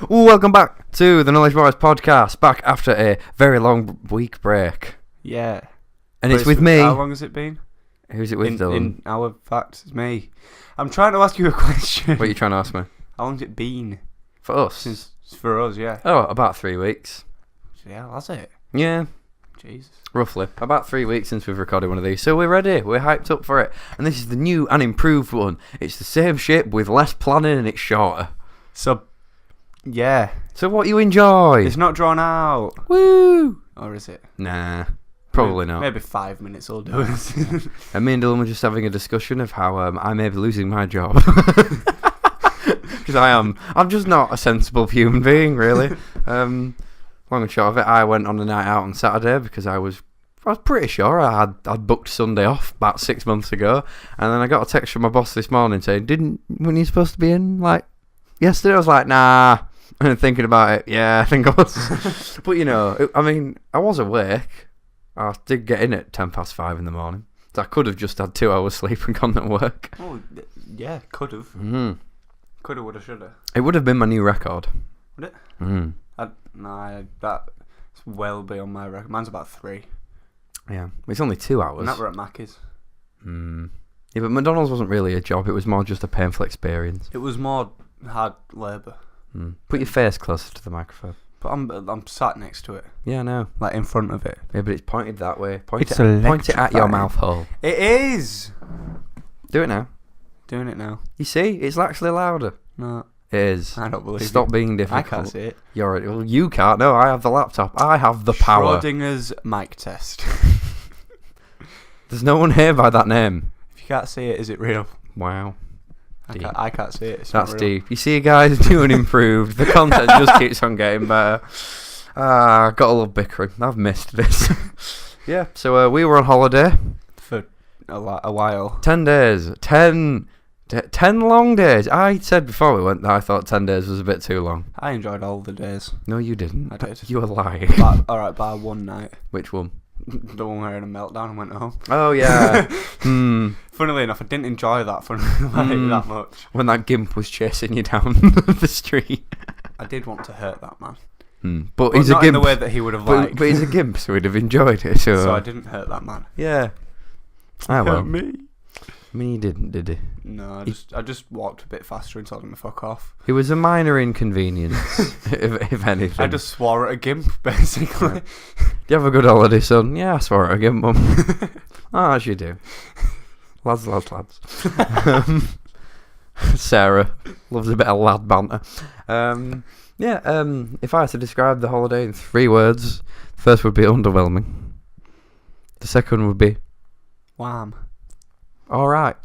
Welcome back to the Knowledge Boys podcast, back after a very long week break. Yeah. And it's with me. How long has it been? Who's it with, Dylan? In our facts, it's me. I'm trying to ask you a question. What are you trying to ask me? How long's it been? For us? Since for us, yeah. Oh, about 3 weeks. Yeah, that's it. Yeah. Jesus. Roughly. About 3 weeks since we've recorded one of these. So we're ready. We're hyped up for it. And this is the new and improved one. It's the same shape with less planning and it's shorter. So, yeah. So what you enjoy? It's not drawn out. Woo! Or is it? Nah. Probably not. Maybe 5 minutes will do it. And me and Dylan were just having a discussion of how I may be losing my job. Because I'm just not a sensible human being, really. Long and short of it, I went on a night out on Saturday because I was pretty sure I'd booked Sunday off about 6 months ago, and then I got a text from my boss this morning saying, weren't you supposed to be in like yesterday? I was like, nah. And thinking about it, yeah, I think I was. But I was awake. I did get in at 5:10 in the morning, so I could have just had 2 hours sleep and gone to work. Oh, yeah, could have. Mm-hmm. Could have, would have, should have. It would have been my new record. Would it? Mm. That's well beyond my record. Mine's about 3. Yeah, it's only 2 hours. And that were at Mackey's. Yeah, but McDonald's wasn't really a job. It was more just a painful experience. It was more hard labour. Put your face closer to the microphone. But I'm sat next to it. Yeah, I know. Like in front of it. Yeah, but it's pointed that way. Point It's it at your electrifying. mouth hole. It is! Do it now. Doing it now. You see, it's actually louder. No, It is. I don't believe Stop it. being difficult. I can't see it. Well, you can't. No, I have the laptop. I have the power. Schrodinger's mic test. There's no one here by that name. If you can't see it, is it real? Wow. I can't see it. It's That's not real. deep. You see, guys, doing improved. The content just keeps on getting better. Got a little bickering. I've missed this. Yeah, so we were on holiday. For a while. 10 days. 10 long days. I said before we went that I thought 10 days was a bit too long. I enjoyed all the days. No, you didn't. I did. You were lying. Alright, by one night. Which one? The one where I had a meltdown and went home. Oh, yeah. Funnily enough, I didn't enjoy that that much. When that gimp was chasing you down the street. I did want to hurt that man. But But he's not a gimp. in the way that he would have liked. But he's a gimp, so he'd have enjoyed it. So I didn't hurt that man. Yeah. Well. Hurt me. Me didn't, did he? No, I just walked a bit faster and told him to fuck off. It was a minor inconvenience, if anything. I just swore at a gimp, basically. Do you have a good holiday, son? Yeah, I swore at a gimp, Mum. As you do. Lads. Sarah loves a bit of lad banter. If I had to describe the holiday in 3 words, the first would be underwhelming. The second would be Wham. alright.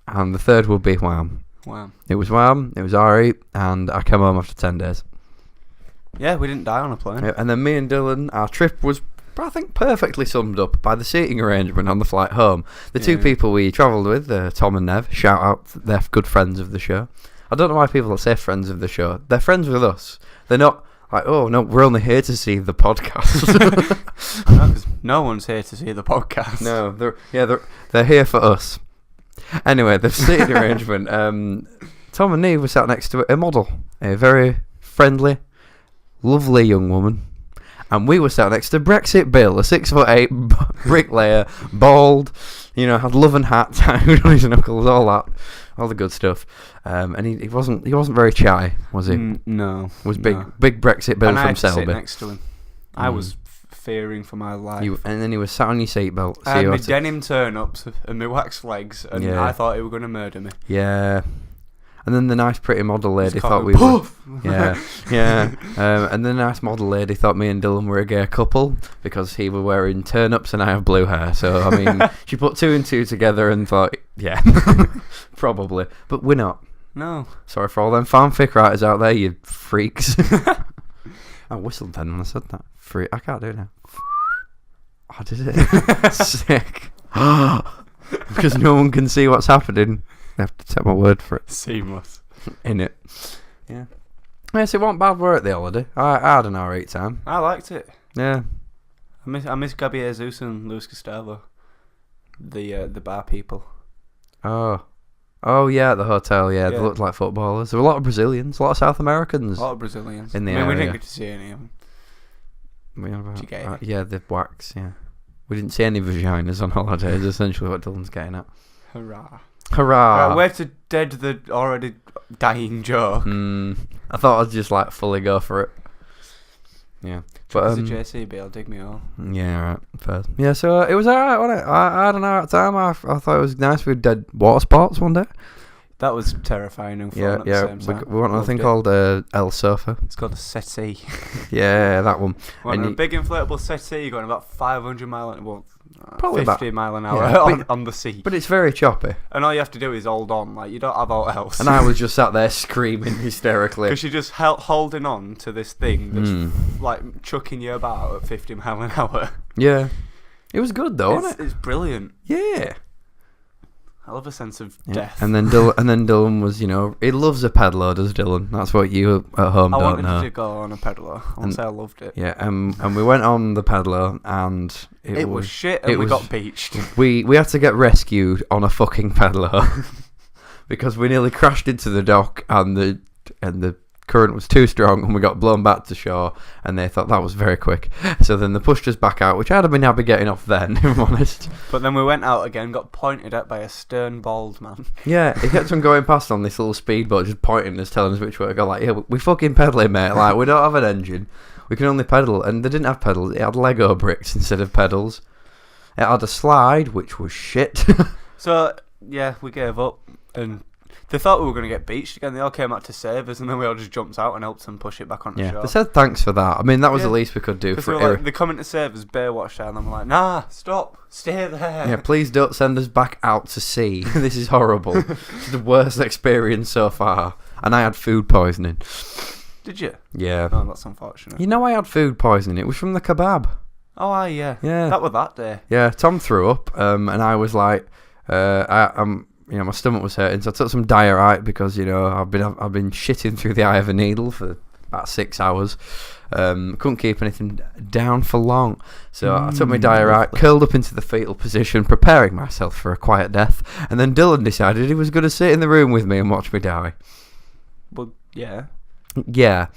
And the third would be wham. Wham. It was wham, it was alright, and I came home after 10 days. Yeah, we didn't die on a plane. Yeah, and then me and Dylan, our trip was, I think, perfectly summed up by the seating arrangement on the flight home. The 2 people we travelled with, Tom and Nev, shout out, they're good friends of the show. I don't know why people say friends of the show. They're friends with us. They're not like, oh, no, we're only here to see the podcast. No, 'cause no one's here to see the podcast. No, they're here for us. Anyway, the seating arrangement. Tom and Neve were sat next to a model, a very friendly, lovely young woman, and we were sat next to Brexit Bill, a 6'8" bricklayer, bald, had love and hat tattooed on his knuckles, all the good stuff. And he wasn't very chatty, was he? No. Was big Brexit Bill and from I had to sit Selby. next to him. I was fearing for my life. And then he was sat on your seatbelt. I had my denim turn-ups and my wax legs, and Yeah. I thought he were going to murder me. Yeah. And then the nice pretty model lady Just thought called we me, were... "Poof!" Yeah. And the nice model lady thought me and Dylan were a gay couple because he were wearing turn-ups and I have blue hair. So, I mean, she put 2 and 2 together and thought, yeah, probably. But we're not. No. Sorry for all them fanfic writers out there, you freaks. I whistled then when I said that. Freak. I can't do it now. I did it. Sick. Because no one can see what's happening. I have to take my word for it. Seamless. In it. Yeah. Yes, it wasn't bad work the holiday. I had an alright time. I liked it. Yeah. I miss Gabby Jesus and Luis Gustavo, the bar people. Oh, Oh yeah, at the hotel. Yeah, they Yeah. looked like footballers. There were a lot of Brazilians, a lot of South Americans. A lot of Brazilians. In the we area. didn't get to see any of them. What are you on about? Did you get any? Yeah, the wax. Yeah, we didn't see any vaginas on holiday. Is essentially what Dylan's getting at. Hurrah. Hurrah! Right, where to dead the already dying joke. I thought I'd just like fully go for it. Yeah, but It's a JCB, I'll dig me all. yeah, right, fair. Yeah, so it was alright, wasn't it? I had an alright time. I thought it was nice. We did water sports one day. That was terrifying and fun at the same time. We went on a thing Loved it. called El Sofa. It's called a settee. Yeah, that one. Went And on a you- big inflatable settee going about 500 mile an hour, Probably 50 about- mile an hour yeah, on the sea. But it's very choppy. And all you have to do is hold on, like you don't have all else. And I was just sat there screaming hysterically. Because you're just holding on to this thing that's like chucking you about at 50 mile an hour. Yeah. It was good though, wasn't it? It's brilliant. Yeah. I love a sense of Yeah. death. And then Dylan was, he loves a pedalo, does Dylan? That's what you at home I don't wanted know. to go on a pedalo. I won't say I loved it. Yeah, and we went on the pedalo, and It was shit, and we got beached. We had to get rescued on a fucking pedalo because we nearly crashed into the dock, and the current was too strong, and we got blown back to shore. And they thought that was very quick, so then they pushed us back out, which I'd have been happy getting off then, if I'm honest. But then we went out again, got pointed at by a stern bald man. Yeah, he kept on going past on this little speedboat, just pointing us, telling us which way to go. Like, yeah, we fucking pedaling, mate. Like, we don't have an engine. We can only pedal. And they didn't have pedals. It had Lego bricks instead of pedals. It had a slide, which was shit. So, yeah, we gave up. And they thought we were going to get beached again. They all came out to save us, and then we all just jumped out and helped them push it back onto Yeah, shore. they said thanks for that. I mean, that was the least we could do Because for they were like, they're coming to save us, bear watch down. And I'm like, nah, stop, stay there. Yeah, please don't send us back out to sea. This is horrible. It's the worst experience so far. And I had food poisoning. Did you? Yeah. Oh, that's unfortunate. You know I had food poisoning. It was from the kebab. Oh, yeah. Yeah. That was that day. Yeah, Tom threw up, and I was like, my stomach was hurting, so I took some Diarite because I've been shitting through the eye of a needle for about 6 hours. Couldn't keep anything down for long, so I took my Diarite, curled up into the fetal position, preparing myself for a quiet death. And then Dylan decided he was going to sit in the room with me and watch me die. Well, yeah. Yeah,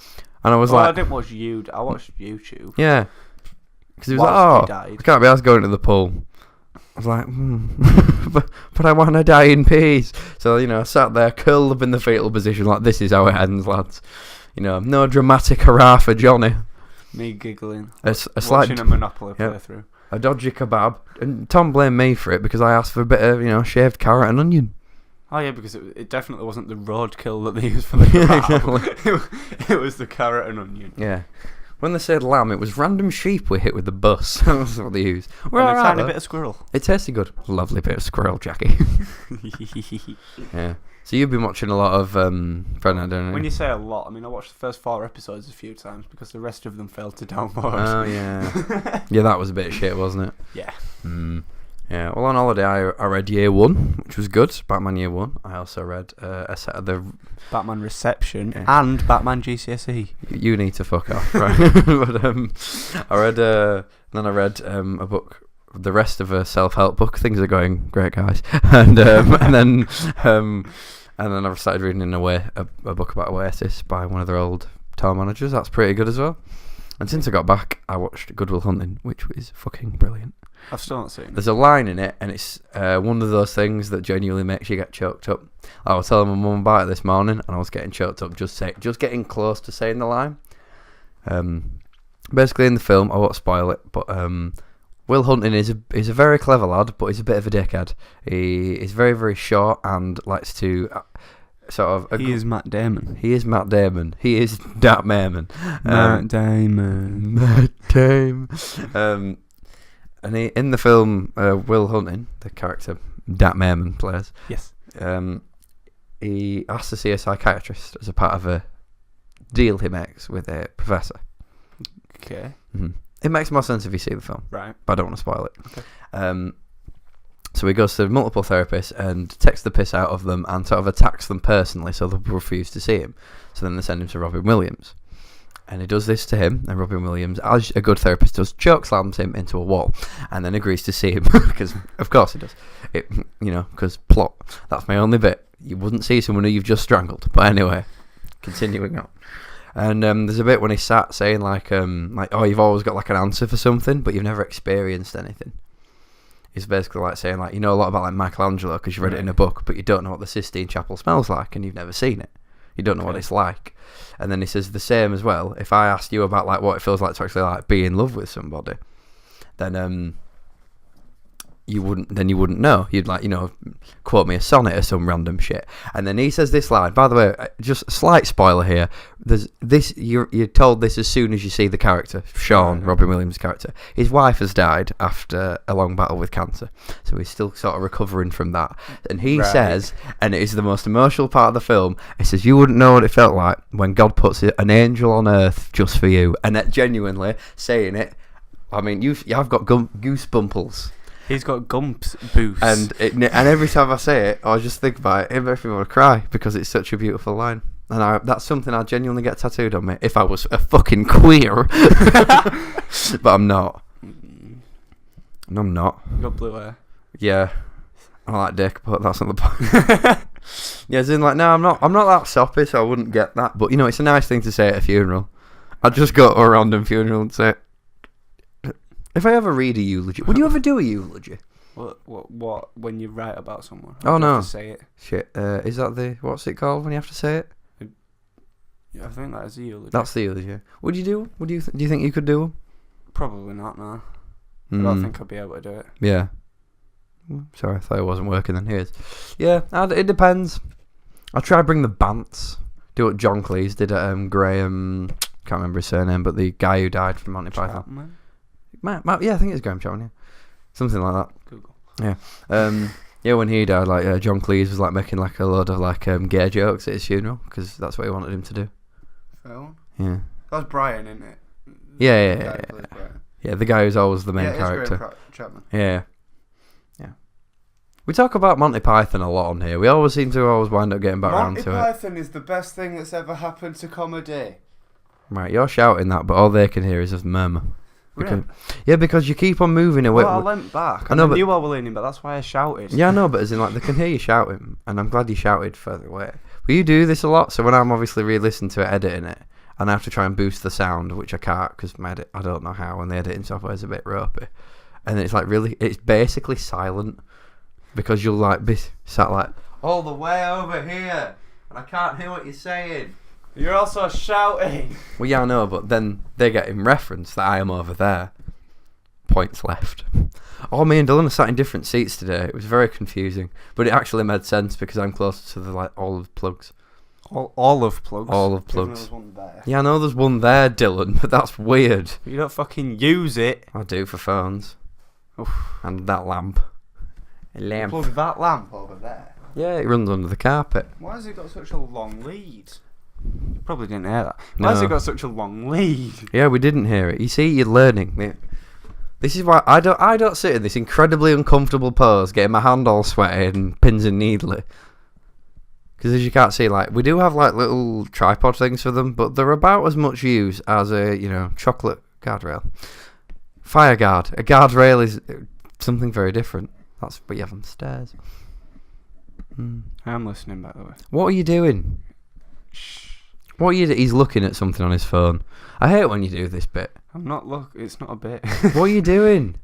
and I was I like, didn't watch I watched YouTube. yeah, because he was Whilst like, he died. I can't be asked going to the pool. I was like, but I want to die in peace. So, I sat there curled up in the fetal position like, this is how it ends, lads. No dramatic hurrah for Johnny. Me giggling. A slight, Watching a Monopoly playthrough. a dodgy kebab. And Tom blamed me for it because I asked for a bit of, shaved carrot and onion. Oh, yeah, because it definitely wasn't the roadkill that they used for the kebab. It was the carrot and onion. Yeah. When they said lamb, it was random sheep we hit with the bus. That's what they used. We're And a alright, tiny though. bit of squirrel. It tasted good. Lovely bit of squirrel, Jackie. Yeah. So you've been watching a lot of Friday Night Dinner. When you say a lot, I mean, I watched the first 4 episodes a few times because the rest of them failed to download. Oh, yeah. Yeah, that was a bit of shit, wasn't it? Yeah. Yeah, well, on holiday I read Year One, which was good. Batman Year One. I also read a set of the... Batman Reception and Batman GCSE. You need to fuck off, right? But I read... then I read a book, the rest of a self-help book. Things are going great, guys. And then I started reading a book about Oasis by one of their old tour managers. That's pretty good as well. And since I got back, I watched Good Will Hunting, which is fucking brilliant. I've still not seen it. There's a line in it, and it's one of those things that genuinely makes you get choked up. I was telling my mum about it this morning, and I was getting choked up just getting close to saying the line. Basically, in the film, I won't spoil it, but Will Hunting is a very clever lad, but he's a bit of a dickhead. He is very, very short and likes to sort of... He is Matt Damon. He is Matt Damon. He is Dat Merman. Matt Damon. Matt Damon. And in the film, Will Hunting, the character Dat Merman plays, Yes. he has to see a psychiatrist as a part of a deal he makes with a professor. Okay. Mm-hmm. It makes more sense if you see the film, Right. but I don't want to spoil it. Okay. So he goes to multiple therapists and takes the piss out of them and sort of attacks them personally, so they refuse to see him. So then they send him to Robin Williams. And he does this to him, and Robin Williams, as a good therapist does, chokeslams him into a wall, and then agrees to see him, because of course he does. Because plot, that's my only bit. you wouldn't see someone who you've just strangled. But anyway, continuing on. And there's a bit when he sat saying like, oh, you've always got like an answer for something, but you've never experienced anything. He's basically like saying like, you know a lot about like Michelangelo because you read it in a book, but you don't know what the Sistine Chapel smells like, and you've never seen it. You don't know what it's like. And then he says the same as well. If I asked you about like what it feels like to actually like be in love with somebody, then you wouldn't know. You'd like, you know, quote me a sonnet or some random shit. And then he says this line. By the way, just a slight spoiler here. There's this. You're told this as soon as you see the character, Sean, Robin Williams' character. His wife has died after a long battle with cancer, so he's still sort of recovering from that. And he says, and it is the most emotional part of the film. He says, "You wouldn't know what it felt like when God puts an angel on earth just for you." And that genuinely saying it, I mean, I've got goosebumples. He's got Gumps boost. And every time I say it, I just think about it. It makes me want to cry because it's such a beautiful line. And that's something I'd genuinely get tattooed on me if I was a fucking queer. But I'm not. No, I'm not. You got blue hair. Yeah. I like dick, but that's not the point. Yeah, as in like, no, I'm not that soppy, so I wouldn't get that. But, you know, it's a nice thing to say at a funeral. I'd just go to a random funeral and say, if I ever read a eulogy, would you ever do a eulogy? What? When you write about someone? Oh no! Have to say it. Shit. Is that what's it called when you have to say it? Yeah, I think that is a eulogy. That's the eulogy. Yeah. Would you do? Do you think you could do one? Probably not. No. I don't think I'd be able to do it. Yeah. Sorry, I thought it wasn't working. Then here's. Yeah, it depends. I'll try to bring the bants. Do what John Cleese did at Graham. Can't remember his surname, but the guy who died from Monty Python. Matt, yeah, I think it's Graham Chapman, yeah. Something like that. Google. Yeah. Yeah, when he died, like, John Cleese was, like, making, like, a load of, like, gay jokes at his funeral, because that's what he wanted him to do. Fair one. Yeah. That's Brian, isn't it? Yeah. Yeah, the guy who's always the main character. Graham Chapman. Yeah. We talk about Monty Python a lot on here. We always seem to wind up getting back around to it. Monty Python is the best thing that's ever happened to comedy. Right, you're shouting that, but all they can hear is a murmur. Really? Yeah, because you keep on moving away. Well, I leant back. I knew I was leaning back. That's why I shouted. Yeah, I know, but as in, like, they can hear you shouting, and I'm glad you shouted further away. But you do this a lot, so when I'm obviously re-listening to it, editing it, and I have to try and boost the sound, which I can't, because I don't know how, and the editing software is a bit ropey. And it's, like, it's basically silent, because you'll, like, be sat, like, all the way over here, and I can't hear what you're saying. You're also shouting. Well, yeah, I know, but then they get in reference that I am over there. Points left. Oh, me and Dylan are sat in different seats today. It was very confusing, but it actually made sense because I'm closer to the like olive plugs. Olive plugs. Olive plugs. There's one there. Yeah, I know there's one there, Dylan, but that's weird. You don't fucking use it. I do for phones. Oof. And that lamp. A lamp. Plug that lamp over there. Yeah, it runs under the carpet. Why has it got such a long lead? You probably didn't hear that. Why has it got such a long lead? Yeah, we didn't hear it. You see, you're learning. This is why I don't sit in this incredibly uncomfortable pose, getting my hand all sweaty and pins and needly. Because as you can't see, like, we do have like little tripod things for them, but they're about as much use as a chocolate guardrail. Fire guard. A guardrail is something very different. That's what you have on the stairs. I'm listening, by the way. What are you doing? Shh. What are you? He's looking at something on his phone. I hate when you do this bit. I'm not it's not a bit. What are you doing?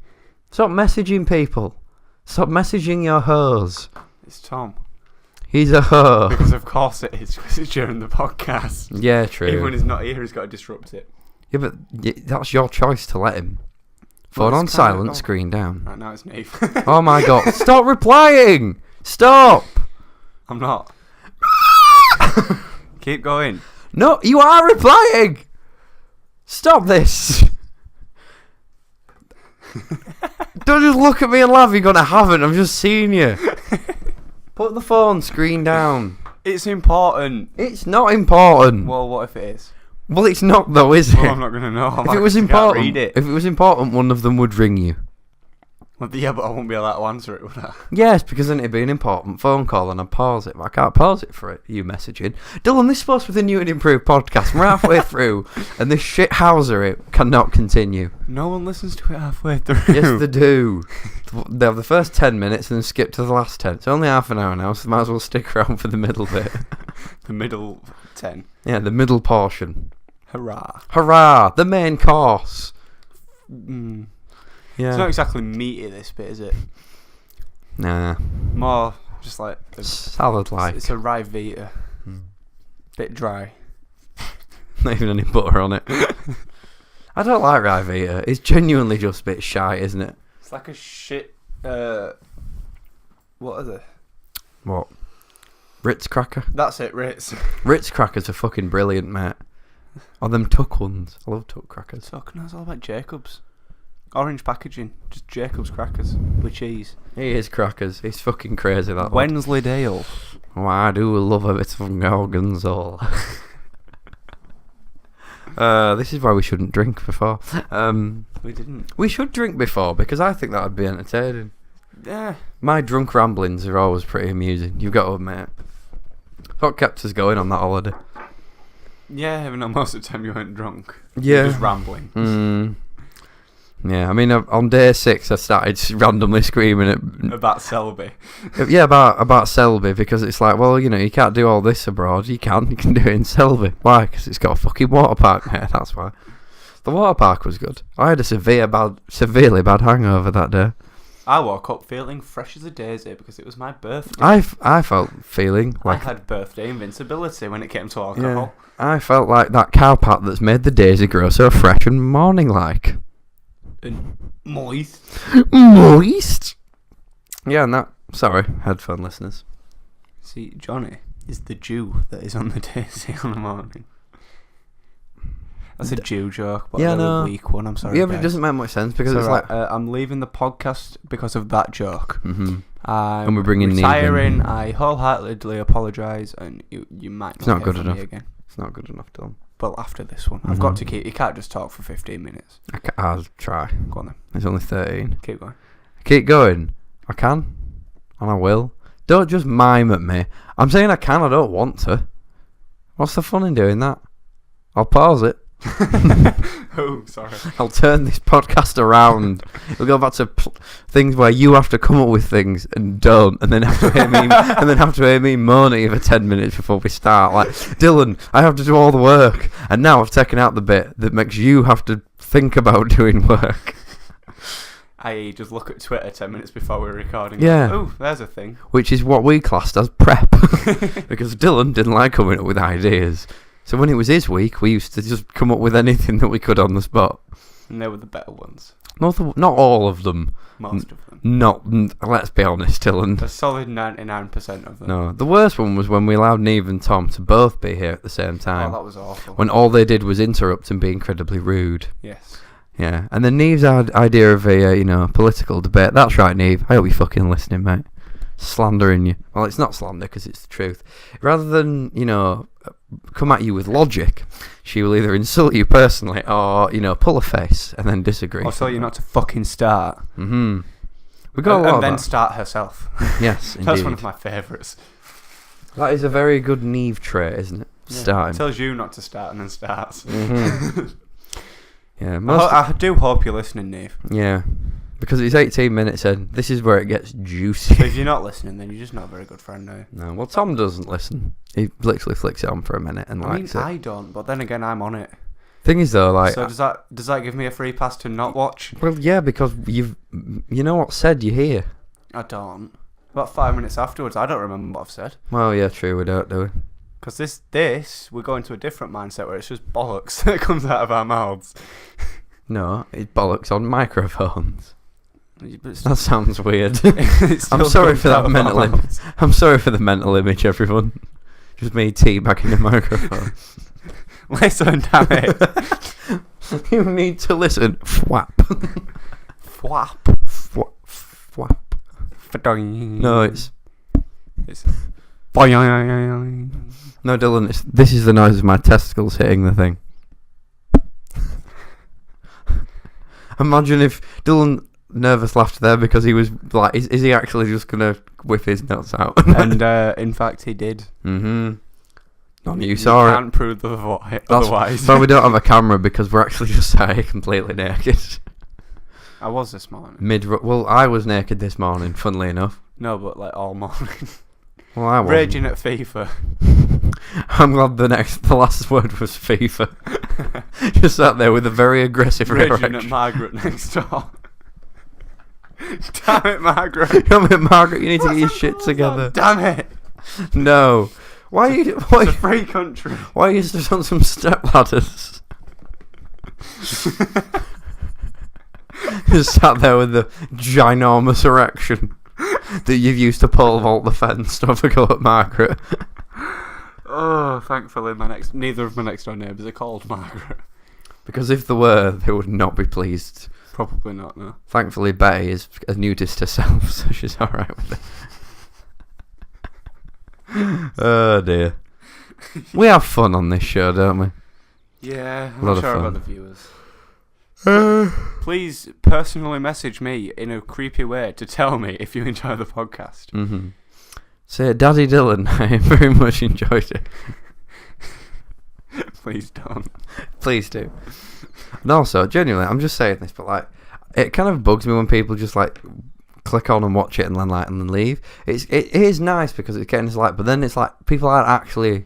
Stop messaging people. Stop messaging your hoes. It's Tom. He's a hoe. Because of course it is, because it's during the podcast. Yeah, true. Even when he's not here, he's got to disrupt it. Yeah, but that's your choice to let him. Phone on silent, screen down. Right, now it's Neve. Oh my god. Stop replying! Stop! I'm not. Keep going. No, you are replying! Stop this! Don't just look at me and laugh, you're gonna have it, I'm just seeing you. Put the phone screen down. It's important. It's not important. Well, what if it is? Well, it's not though, is it? Well, I'm not gonna know. If it was important, read it. if it was important, one of them would ring you. Well, yeah, but I won't be allowed to answer it, would I? Yes, because then it'd be an important phone call and I'd pause it. But I can't pause it for you messaging. Dylan, this is supposed to be the New and Improved podcast. We're halfway through and this shithousery cannot continue. No one listens to it halfway through. Yes, they do. The they have the first 10 minutes and then skip to the last 10. It's only half an hour now, so might as well stick around for the middle bit. The middle 10. Yeah, the middle portion. Hurrah. Hurrah! The main course. Yeah. It's not exactly meaty, this bit, is it? Nah. More just like... Salad-like. It's a rye Vita. Bit dry. Not even any butter on it. I don't like rye Vita. It's genuinely just a bit shy, isn't it? It's like a shit... what are they? What? Ritz cracker? That's it, Ritz. Ritz crackers are fucking brilliant, mate. Or them Tuck ones. I love Tuck crackers. Tuck, no, it's all about Jacobs. Orange packaging. Just Jacobs crackers with cheese. He is crackers. He's fucking crazy, that Wensleydale. Oh, I do love a bit of gorgonzola. This is why we shouldn't drink before. We didn't. We should drink before, because I think that would be entertaining. Yeah. My drunk ramblings are always pretty amusing. You've got to admit. What kept us going on that holiday? Yeah, even though most of the time you weren't drunk. Yeah. You were just rambling. Yeah, I mean, on day 6, I started randomly screaming About Selby. Yeah, about Selby, because it's like, well, you know, you can't do all this abroad. You can do it in Selby. Why? Because it's got a fucking water park there. That's why. The water park was good. I had a severely bad hangover that day. I woke up feeling fresh as a daisy because it was my birthday. I felt feeling like I had birthday invincibility when it came to alcohol. Yeah, I felt like that cow pat that's made the daisy grow so fresh and morning-like. And moist. Moist. Yeah, and that. Sorry, headphone listeners. See, Johnny is the Jew that is on the daisy on the morning. That's a Jew joke, but a weak one. I'm sorry. Yeah, but it doesn't make much sense because it's like I'm leaving the podcast because of that joke. Mm-hmm. And we're bringing retiring. I wholeheartedly apologise, and you might. It's not good hear from enough. me again. It's not good enough, Dylan. Well, after this one, I've got to keep. You can't just talk for 15 minutes. I'll try. Go on then. It's only 13. Keep going. Keep going. I can, and I will. Don't just mime at me. I'm saying I can. I don't want to. What's the fun in doing that? I'll pause it. Oh, sorry. I'll turn this podcast around. We'll go back to things where you have to come up with things and don't, and then have to hear me moan at you for 10 minutes before we start. Like, Dylan, I have to do all the work, and now I've taken out the bit that makes you have to think about doing work. I.e., just look at Twitter 10 minutes before we're recording. Yeah. Oh, there's a thing. Which is what we classed as prep, because Dylan didn't like coming up with ideas. So when it was his week, we used to just come up with anything that we could on the spot. And they were the better ones. Not all of them. Most of them. Let's be honest, Dylan. A solid 99% of them. No, the worst one was when we allowed Neve and Tom to both be here at the same time. Oh, that was awful. When all they did was interrupt and be incredibly rude. Yes. Yeah, and then Neve's idea of a political debate. That's right, Neve. I hope you're fucking listening, mate. Slandering you. Well, it's not slander because it's the truth. Rather than come at you with logic, she will either insult you personally or pull a face and then disagree. Or tell you not to fucking start. Mm-hmm. We got a lot and of then that. Start herself. Yes, indeed. That's one of my favourites. That is a very good Neve trait, isn't it? Yeah. Starting. Tells you not to start and then starts. Mm-hmm. Yeah, I do hope you're listening, Neve. Yeah, because it's 18 minutes in. This is where it gets juicy. So if you're not listening, then you're just not a very good friend now. No, well, Tom doesn't listen. He literally flicks it on for a minute and likes it. I don't, but then again, I'm on it. Thing is, though, like... So does that give me a free pass to not watch? Well, yeah, because you know what's said, you hear. I don't. About 5 minutes afterwards, I don't remember what I've said. Well, yeah, true, we don't, do we? Because we're going to a different mindset where it's just bollocks that comes out of our mouths. No, it's bollocks on microphones. That sounds weird. I'm sorry for that mental image. I'm sorry for the mental image, everyone. Just me teabagging a microphone. Listen, damn it. You need to listen. Fwap. Fwap. Fwap. No, it's... No, Dylan, this is the noise of my testicles hitting the thing. Imagine if Dylan nervous laughed there because he was like, is he actually just going to whip his nuts out? And in fact, he did. Mm-hmm. None of you saw it. Can't prove otherwise. So we don't have a camera because we're actually just sat here completely naked. I was this morning. Well, I was naked this morning, funnily enough. No, but like all morning. Well, I was Raging at FIFA. I'm glad the last word was FIFA. Just sat there with a very aggressive Raging reaction. at Margaret next door. Damn it, Margaret. Damn it, Margaret, you need to get your shit together. Damn it. No. Why are you... It's a free country. Why are you stood on some step ladders? Just sat there with the ginormous erection that you've used to pole vault the fence to have a go at Margaret. Oh, thankfully neither of my next door neighbours are called Margaret. Because if they were, they would not be pleased. Probably not, no. Thankfully, Betty is a nudist herself, so she's alright with it. Oh dear. We have fun on this show, don't we? Yeah, I'm a lot not sure of fun. about the viewers. Please personally message me in a creepy way to tell me if you enjoy the podcast. Mm-hmm. Say, Daddy Dylan, I very much enjoyed it. Please don't. Please do. And also, genuinely, I'm just saying this, but like, it kind of bugs me when people just like click on and watch it and then leave. It is nice because it's getting us like, but then it's like people aren't actually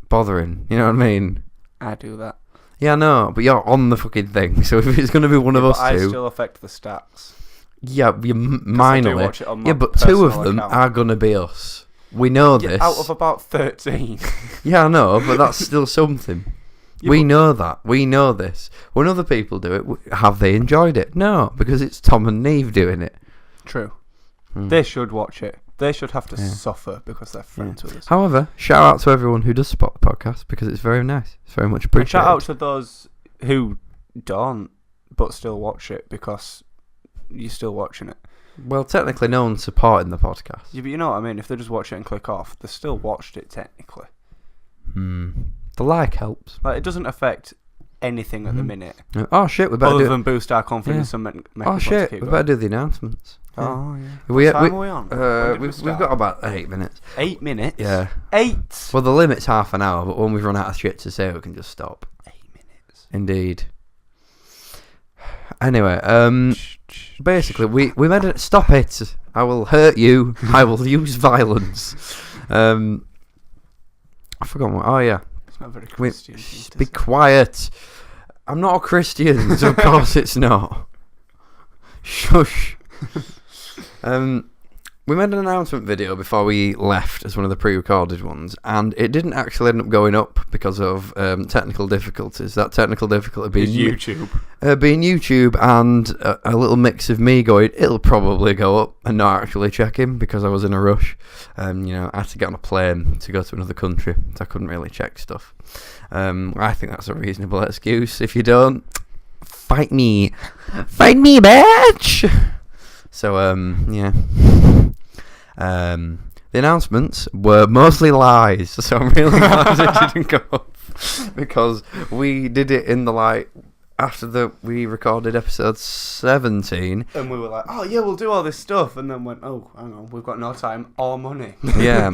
bothering. You know what I mean? I do that. Yeah, I know, but you're on the fucking thing. So if it's going to be one of us I two, still affect the stats. yeah, minorly. Yeah, but two of them are going to be us. We know this. Out of about 13. Yeah, I know, but that's still something. Yeah, we know that. We know this. When other people do it, have they enjoyed it? No, because it's Tom and Neve doing it. True. They should watch it. They should have to suffer because they're friends with us. However, shout out to everyone who does support the podcast because it's very nice. It's very much appreciated. And shout out to those who don't but still watch it because you're still watching it. Well, technically, no one's supporting the podcast. Yeah, but you know what I mean? If they just watch it and click off, they still watched it technically. The like helps. Like, it doesn't affect anything at the minute. Oh shit, we better other than boost our confidence and make oh us shit, want to keep we going. better do the announcements. Oh yeah. What time are we on? We've got about 8 minutes. 8 minutes? Yeah. 8? Well, the limit's half an hour, but when we've run out of shit to say, we can just stop. 8 minutes. Indeed. Anyway, basically, we made it. Stop it! I will hurt you. I will use violence. I forgot what. Oh yeah. It's not very Christian. Be quiet. I'm not a Christian, so of course it's not. Shush. We made an announcement video before we left as one of the pre-recorded ones, and it didn't actually end up going up because of technical difficulties. That technical difficulty being YouTube. Being YouTube and a little mix of me going, it'll probably go up, and not actually checking because I was in a rush. I had to get on a plane to go to another country, so I couldn't really check stuff. I think that's a reasonable excuse. If you don't, fight me, bitch. So yeah. The announcements were mostly lies, so I'm really glad it didn't go up because we did it in the after we recorded episode 17, and we were like, oh yeah, we'll do all this stuff, and then went, oh, hang on, we've got no time or money. Yeah.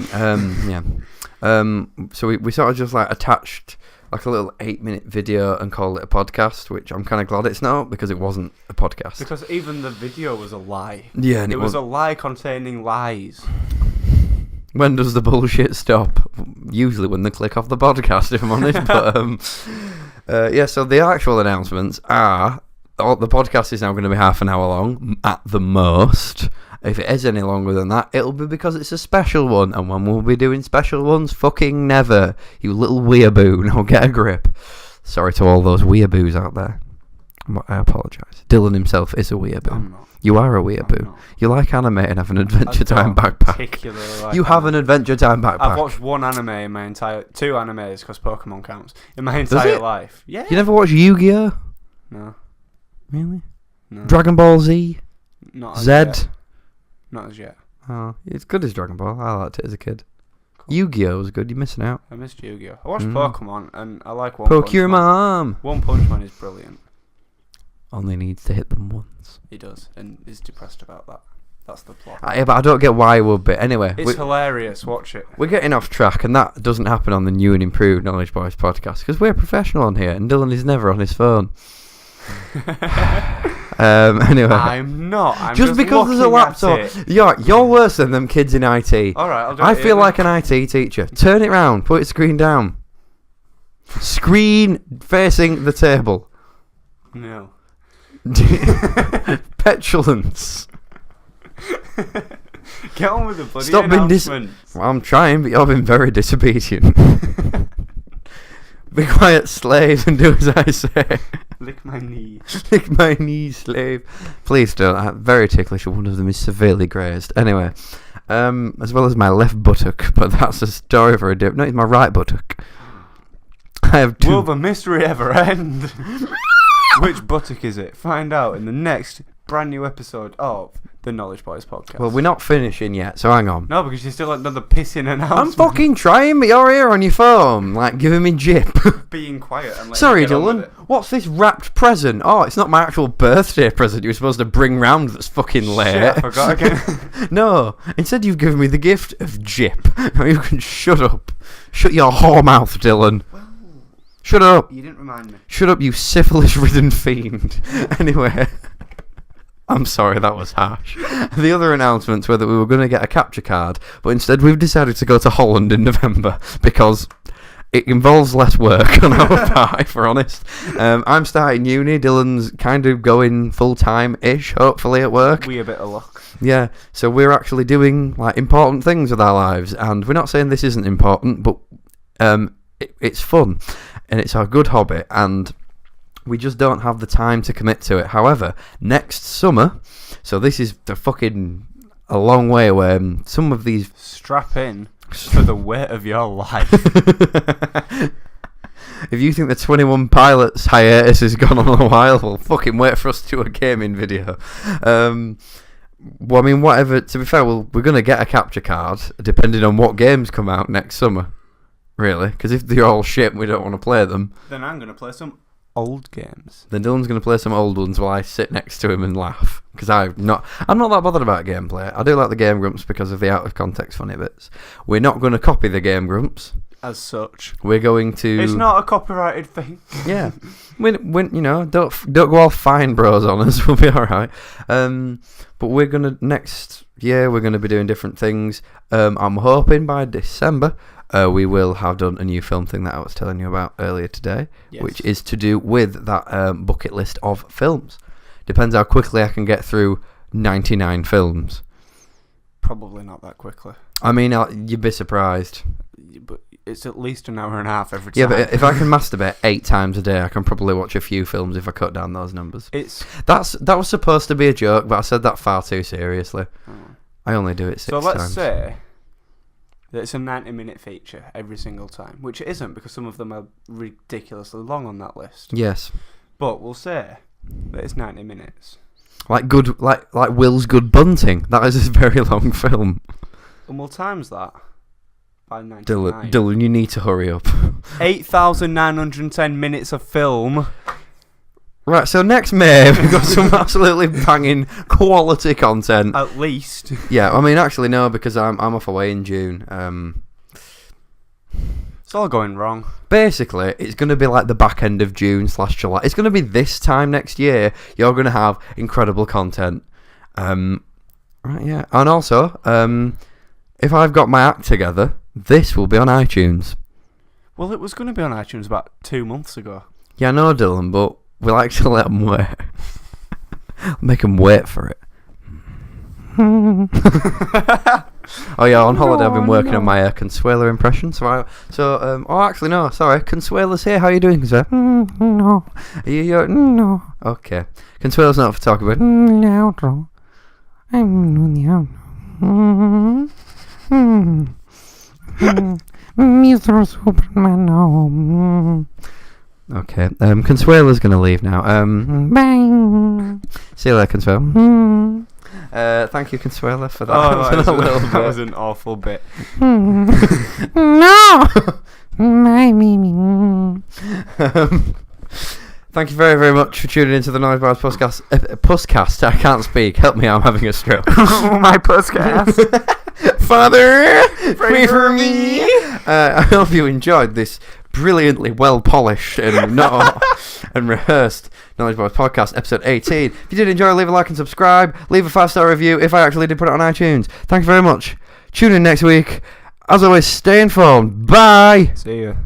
So we sort of just attached like a little 8-minute video and called it a podcast, which I'm kind of glad it's not because it wasn't a podcast. Because even the video was a lie. Yeah, and it was a lie containing lies. When does the bullshit stop? Usually when they click off the podcast, if I'm honest. But yeah, so the actual announcements are the podcast is now going to be half an hour long at the most. If it is any longer than that, it'll be because it's a special one. And when we'll be doing special ones, fucking never. You little weeaboo. Now get a grip. Sorry to all those weeaboos out there. I apologise. Dylan himself is a weeaboo. I'm not. You are a weeaboo. You like anime and have an Adventure Time backpack. Like you have an Adventure Time backpack. I've watched one anime in my entire... 2 animes, because Pokemon counts. In my entire life. Yeah. You never watched Yu-Gi-Oh? No. Really? No. Dragon Ball Z? Not as Zed? Yet. Not as yet. Oh, it's good as Dragon Ball. I liked it as a kid. Cool. Yu-Gi-Oh was good. You're missing out. I missed Yu-Gi-Oh. I watched Pokemon, and I like One Poke your Punch Man. mom. One Punch Man is brilliant. Only needs to hit them once. He does, and is depressed about that. That's the plot. Yeah, but I don't get why it would be. Anyway, It's hilarious. Watch it. we're getting off track, and that doesn't happen on the new and improved Knowledge Boys podcast because we're professional on here, and Dylan is never on his phone. Anyway. I'm not. I'm just because there's a laptop. You're worse than them kids in IT. Alright, I'll do I it feel here, like an IT teacher. Turn it round. Put your screen down. Screen facing the table. No. Petulance. Get on with the bloody Stop being announcements. Well, I'm trying, but you've been very disobedient. Be quiet, slave, and do as I say. Lick my knee. Lick my knee, slave. Please don't. Very ticklish. One of them is severely grazed. Anyway, as well as my left buttock, but that's a story for a dip. No, it's my right buttock. I have two. Will the mystery ever end? Which buttock is it? Find out in the next brand new episode of the Knowledge Boys podcast. Well, we're not finishing yet, so hang on. No, because you're still another pissing announcement. I'm fucking trying, but you're here on your phone, like giving me jip. Being quiet and Sorry, Dylan. What's this wrapped present? Oh, it's not my actual birthday present you were supposed to bring round that's fucking late. Shit, I forgot again. No, instead you've given me the gift of jip. Now you can shut up. Shut your whore mouth, Dylan. Shut up. You didn't remind me. Shut up, you syphilis-ridden fiend. Anyway. I'm sorry, that was harsh. The other announcements were that we were going to get a capture card, but instead we've decided to go to Holland in November because it involves less work on our part, if we're honest. I'm starting uni. Dylan's kind of going full-time-ish, hopefully, at work. We a bit of luck. Yeah, so we're actually doing like important things with our lives, and we're not saying this isn't important, but it's fun, and it's our good hobby, and we just don't have the time to commit to it. However, next summer, so this is a long way away, some of these... Strap in for the weight of your life. If you think the 21 Pilots hiatus has gone on a while, well, fucking wait for us to do a gaming video. Well, I mean, whatever, to be fair, we're going to get a capture card, depending on what games come out next summer, really, because if they're all shit and we don't want to play them... Then I'm going to play some old games. Then Dylan's going to play some old ones while I sit next to him and laugh. Because I'm not that bothered about gameplay. I do like the Game Grumps because of the out of context funny bits. We're not going to copy the Game Grumps. As such. We're going to... It's not a copyrighted thing. Yeah. Don't go all fine bros on us. We'll be alright. But we're going to... Next year, we're going to be doing different things. I'm hoping by December... we will have done a new film thing that I was telling you about earlier today, yes. Which is to do with that bucket list of films. Depends how quickly I can get through 99 films. Probably not that quickly. I mean, you'd be surprised. But it's at least an hour and a half every time. Yeah, but if I can masturbate 8 times a day, I can probably watch a few films if I cut down those numbers. That was supposed to be a joke, but I said that far too seriously. I only do it 6 times. So let's say... that it's a 90-minute feature every single time, which it isn't because some of them are ridiculously long on that list. Yes. But we'll say that it's 90 minutes. Like Will's Good Bunting. That is a very long film. And we'll times that by 99. Dylan, you need to hurry up. 8,910 minutes of film. Right, so next May we've got some absolutely banging quality content. At least. Yeah, I mean actually no, because I'm off away in June. It's all going wrong. Basically, it's going to be like the back end of June/July. It's going to be this time next year. You're going to have incredible content. Right, yeah, and also, if I've got my act together, this will be on iTunes. Well, it was going to be on iTunes about 2 months ago. Yeah, I know, Dylan, but we like to let them wait. Make them wait for it. Oh yeah, on holiday I've been working on my Consuela impression. Sorry. Consuela's here. How are you doing, Consuela? No. Are you? No. Okay. Consuela's not for talking about. No. I'm Mr. Superman. Okay. Consuela's gonna leave now. Bye. See you later, Consuela. Thank you, Consuela, for that. That was an awful bit. No! Thank you very, very much for tuning into the Knowledge Boys podcast. Pusscast, I can't speak. Help me, I'm having a stroke. My pusscast. Father, pray for me. I hope you enjoyed this brilliantly well polished and rehearsed Knowledge Boys Podcast, episode 18. If you did enjoy, leave a like and subscribe. Leave a 5-star review if I actually did put it on iTunes. Thank you very much. Tune in next week. As always, stay informed. Bye. See you.